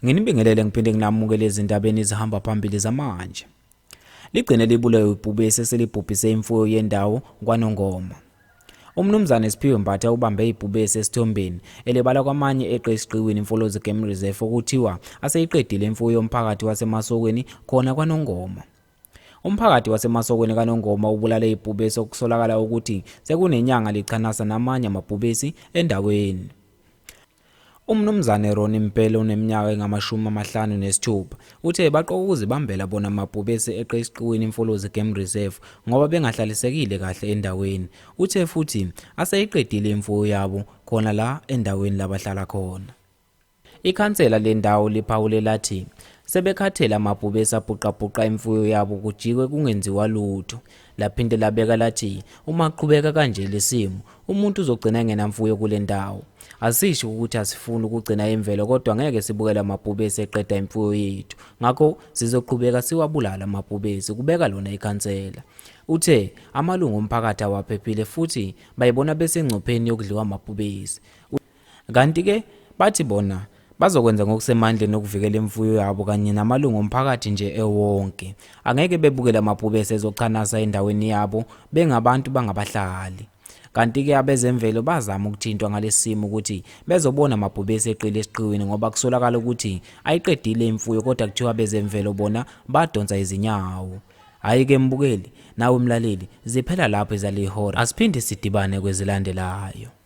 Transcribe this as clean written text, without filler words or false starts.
Nginibingelele ngiphinde nginamukele ezindabeni ezihamba phambili zamanje. Ligcine libulawe ibhubesi eselibhubhise imfuyo yendawo Kwa-Nongoma. Umnumzane Siphiwe Mbatha ubambe ibhubesi esithombeni elebala kwamanye eqe esiqiwini Imfolozi Game Reserve okuthiwa aseyiqedile imfuyo yomphakathi wasemasokweni khona Kwa-Nongoma. Umphakathi wasemasokweni kaNongoma ubulale ibhubesi okusolakala ukuthi sekunenyanga lichanasa namanye amabhubesi endaweni. Umnumzane Ron Mpele oneminyaka engama-56 uthe baqoka ukuzibambela bona amabhubesi eqe esiqiwini Imfolozi Game Reserve ngoba bengahlalisekile kahle endaweni. Uthe futhi aseyiqedile imfuyo yabo khona la endaweni labahlala khona. Ikhansela lendawo liphawule lathi sebekhathela amabhubesi abhuqabhuqa imfuyo yabo kujikwe kungenziwa lutho. Laphinde labeka lathi uma qhubeka kanje lesimo umuntu uzogcina engenamfuyo kule ndawo. Asisho ukuthi asifuni ukugcina imvelo kodwa ngeke sibukele amabhubesi eqeda imfuyo yethu. Ngakho sizoqhubeka siwabulala amabhubesi kubeka lona ikhansela. Uthe amalungu omphakathi awaphephile futhi bayibona besengcupheni yokudliwa amabhubesi. Kanti ke bathi bona bazokwenza ngokusemandleni ukuvikela imfuyo yabo kanye namalungu omphakathi nje ewonke. Angeke bebukele amabhubesi ezochanasa endaweni yabo bengabantu bangabahlali. Kanti ke abezemvelo bazama ukuthintwa ngalesimo ukuthi bezobona amabhubesi eqile esiqiwini ngoba kusolakala ukuthi ayiqedile imfuyo kodwa kuthiwa abezemvelo bona badonsa izinyawo. Hayi ke mbukeli nawe mlaleli ziphela lapho ezalihora asiphinde sidibane kwezilandelayo.